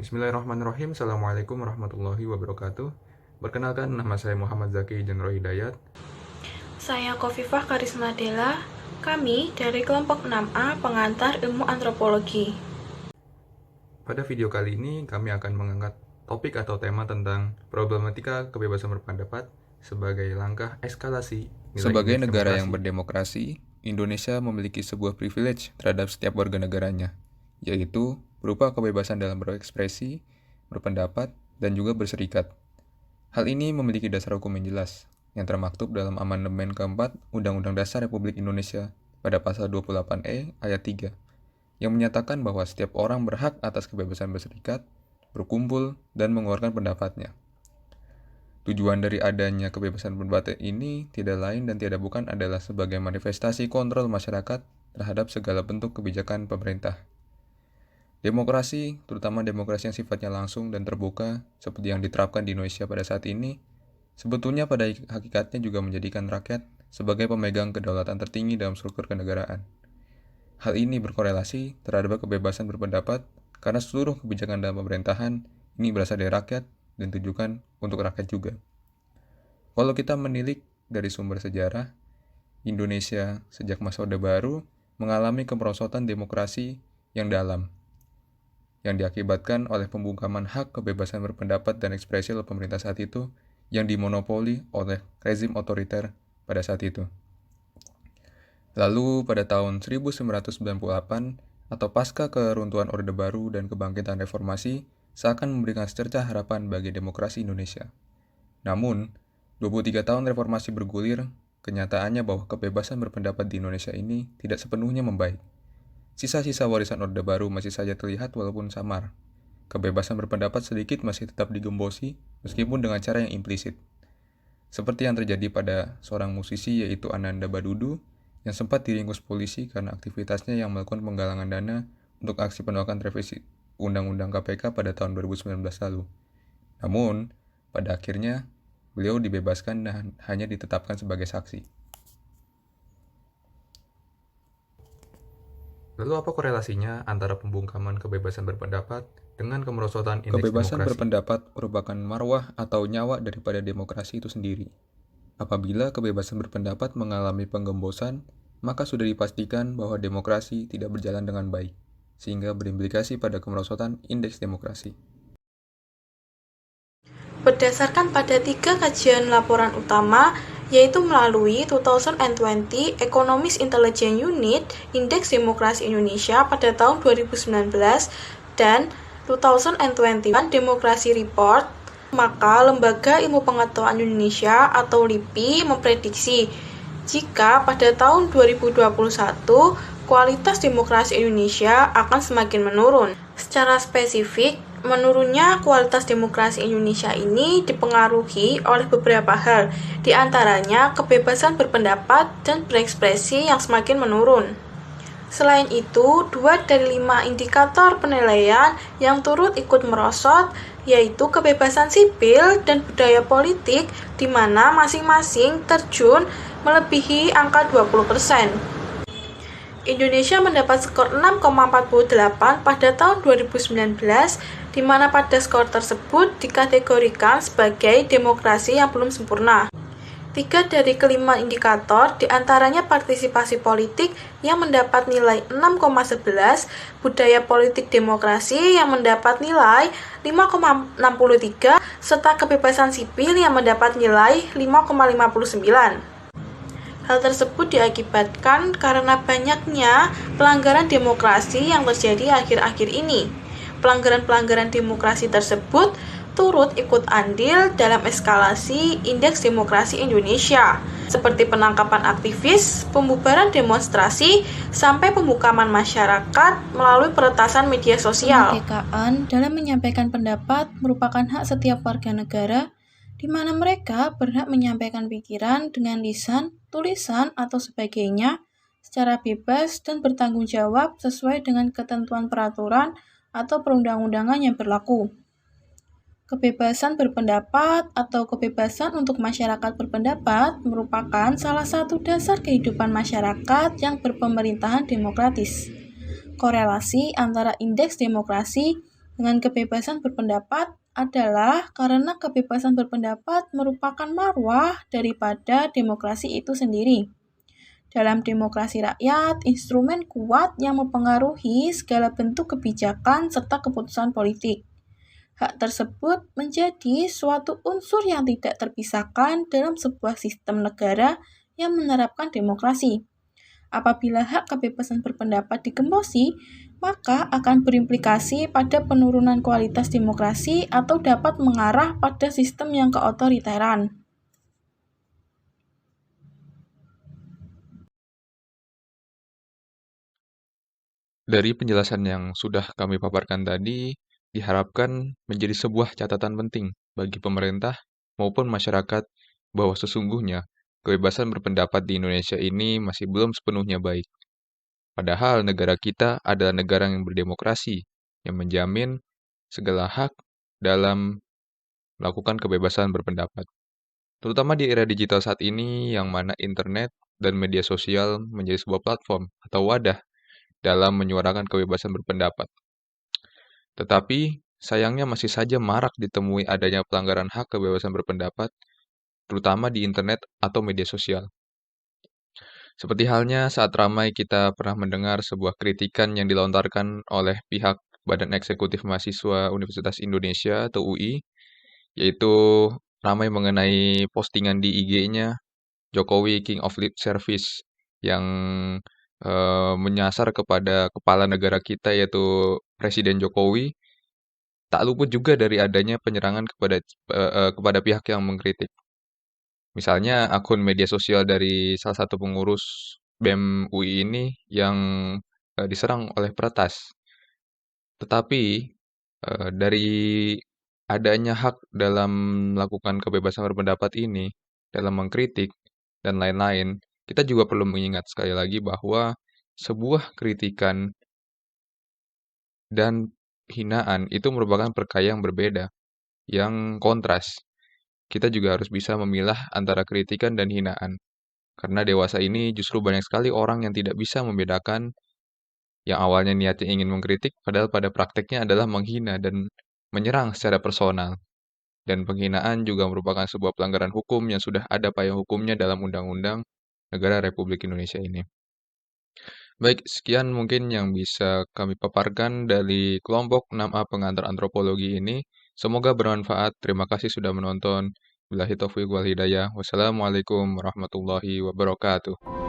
Bismillahirrahmanirrahim. Assalamualaikum warahmatullahi wabarakatuh. Perkenalkan, nama saya Muhammad Zaki Jenro Hidayat. Saya Kofifah Karisma Dela. Kami dari kelompok 6A pengantar ilmu antropologi. Pada video kali ini, kami akan mengangkat topik atau tema tentang problematika kebebasan berpendapat sebagai langkah eskalasi nilai Sebagai indeks negara yang demokrasi. berdemokrasi, Indonesia memiliki sebuah privilege terhadap setiap warga negaranya, yaitu berupa kebebasan dalam berekspresi, berpendapat, dan juga berserikat. Hal ini memiliki dasar hukum yang jelas, yang termaktub dalam Amandemen keempat Undang-Undang Dasar Republik Indonesia pada pasal 28E ayat 3, yang menyatakan bahwa setiap orang berhak atas kebebasan berserikat, berkumpul, dan mengeluarkan pendapatnya. Tujuan dari adanya kebebasan berpendapat ini tidak lain dan tidak bukan adalah sebagai manifestasi kontrol masyarakat terhadap segala bentuk kebijakan pemerintah. Demokrasi, terutama demokrasi yang sifatnya langsung dan terbuka, seperti yang diterapkan di Indonesia pada saat ini, sebetulnya pada hakikatnya juga menjadikan rakyat sebagai pemegang kedaulatan tertinggi dalam struktur kenegaraan. Hal ini berkorelasi terhadap kebebasan berpendapat karena seluruh kebijakan dalam pemerintahan ini berasal dari rakyat dan ditujukan untuk rakyat juga. Kalau kita menilik dari sumber sejarah, Indonesia sejak masa Orde Baru mengalami kemerosotan demokrasi yang dalam, yang diakibatkan oleh pembungkaman hak kebebasan berpendapat dan ekspresi oleh pemerintah saat itu yang dimonopoli oleh rezim otoriter pada saat itu. Lalu pada tahun 1998 atau pasca keruntuhan Orde Baru dan kebangkitan reformasi seakan memberikan secerca harapan bagi demokrasi Indonesia. Namun, 23 tahun reformasi bergulir, kenyataannya bahwa kebebasan berpendapat di Indonesia ini tidak sepenuhnya membaik. Sisa-sisa warisan Orde Baru masih saja terlihat walaupun samar. Kebebasan berpendapat sedikit masih tetap digembosi, meskipun dengan cara yang implisit. Seperti yang terjadi pada seorang musisi yaitu Ananda Badudu, yang sempat diringkus polisi karena aktivitasnya yang melakukan penggalangan dana untuk aksi penolakan revisi Undang-Undang KPK pada tahun 2019 lalu. Namun, pada akhirnya, beliau dibebaskan dan hanya ditetapkan sebagai saksi. Lalu apa korelasinya antara pembungkaman kebebasan berpendapat dengan kemerosotan indeks Kebebasan demokrasi? berpendapat merupakan marwah atau nyawa daripada demokrasi itu sendiri. Apabila kebebasan berpendapat mengalami penggembosan, maka sudah dipastikan bahwa demokrasi tidak berjalan dengan baik, sehingga berimplikasi pada kemerosotan indeks demokrasi. Berdasarkan pada 3 kajian laporan utama, yaitu melalui 2020 Economist Intelligence Unit Indeks Demokrasi Indonesia pada tahun 2019 dan 2021 Demokrasi Report, maka Lembaga Ilmu Pengetahuan Indonesia atau LIPI memprediksi jika pada tahun 2021 kualitas demokrasi Indonesia akan semakin menurun. Secara spesifik, menurunnya kualitas demokrasi Indonesia ini dipengaruhi oleh beberapa hal, di antaranya kebebasan berpendapat dan berekspresi yang semakin menurun. Selain itu, 2 dari 5 indikator penilaian yang turut ikut merosot, yaitu kebebasan sipil dan budaya politik, di mana masing-masing terjun melebihi angka 20%. Indonesia mendapat skor 6,48 pada tahun 2019, di mana pada skor tersebut dikategorikan sebagai demokrasi yang belum sempurna. 3 dari kelima indikator, diantaranya partisipasi politik yang mendapat nilai 6,11, budaya politik demokrasi yang mendapat nilai 5,63, serta kebebasan sipil yang mendapat nilai 5,59. Hal tersebut diakibatkan karena banyaknya pelanggaran demokrasi yang terjadi akhir-akhir ini. Pelanggaran-pelanggaran demokrasi tersebut turut ikut andil dalam eskalasi indeks demokrasi Indonesia, seperti penangkapan aktivis, pembubaran demonstrasi, sampai pembungkaman masyarakat melalui peretasan media sosial. Kemerdekaan dalam menyampaikan pendapat merupakan hak setiap warga negara, di mana mereka berhak menyampaikan pikiran dengan lisan, tulisan, atau sebagainya secara bebas dan bertanggung jawab sesuai dengan ketentuan peraturan atau perundang-undangan yang berlaku. Kebebasan berpendapat atau kebebasan untuk masyarakat berpendapat merupakan salah satu dasar kehidupan masyarakat yang berpemerintahan demokratis. Korelasi antara indeks demokrasi dengan kebebasan berpendapat adalah karena kebebasan berpendapat merupakan marwah daripada demokrasi itu sendiri. Dalam demokrasi rakyat, instrumen kuat yang mempengaruhi segala bentuk kebijakan serta keputusan politik. Hak tersebut menjadi suatu unsur yang tidak terpisahkan dalam sebuah sistem negara yang menerapkan demokrasi. Apabila hak kebebasan berpendapat digembosi, maka akan berimplikasi pada penurunan kualitas demokrasi atau dapat mengarah pada sistem yang keotoriteran. Dari penjelasan yang sudah kami paparkan tadi, diharapkan menjadi sebuah catatan penting bagi pemerintah maupun masyarakat bahwa sesungguhnya kebebasan berpendapat di Indonesia ini masih belum sepenuhnya baik. Padahal negara kita adalah negara yang berdemokrasi, yang menjamin segala hak dalam melakukan kebebasan berpendapat. Terutama di era digital saat ini yang mana internet dan media sosial menjadi sebuah platform atau wadah dalam menyuarakan kebebasan berpendapat. Tetapi, sayangnya masih saja marak ditemui adanya pelanggaran hak kebebasan berpendapat, terutama di internet atau media sosial. Seperti halnya saat ramai kita pernah mendengar sebuah kritikan yang dilontarkan oleh pihak Badan Eksekutif Mahasiswa Universitas Indonesia atau UI, yaitu ramai mengenai postingan di IG-nya Jokowi King of Lip Service yang menyasar kepada kepala negara kita yaitu Presiden Jokowi, tak luput juga dari adanya penyerangan kepada pihak yang mengkritik. Misalnya akun media sosial dari salah satu pengurus BEM UI ini yang diserang oleh peretas. Tetapi dari adanya hak dalam melakukan kebebasan berpendapat ini, dalam mengkritik dan lain-lain, kita juga perlu mengingat sekali lagi bahwa sebuah kritikan dan hinaan itu merupakan perkara yang berbeda, yang kontras. Kita juga harus bisa memilah antara kritikan dan hinaan. Karena dewasa ini justru banyak sekali orang yang tidak bisa membedakan yang awalnya niatnya ingin mengkritik, padahal pada prakteknya adalah menghina dan menyerang secara personal. Dan penghinaan juga merupakan sebuah pelanggaran hukum yang sudah ada payung hukumnya dalam Undang-Undang Negara Republik Indonesia ini. Baik, sekian mungkin yang bisa kami paparkan dari kelompok 6A pengantar antropologi ini. Semoga bermanfaat. Terima kasih sudah menonton. Billahi taufiq wal hidayah. Wassalamualaikum warahmatullahi wabarakatuh.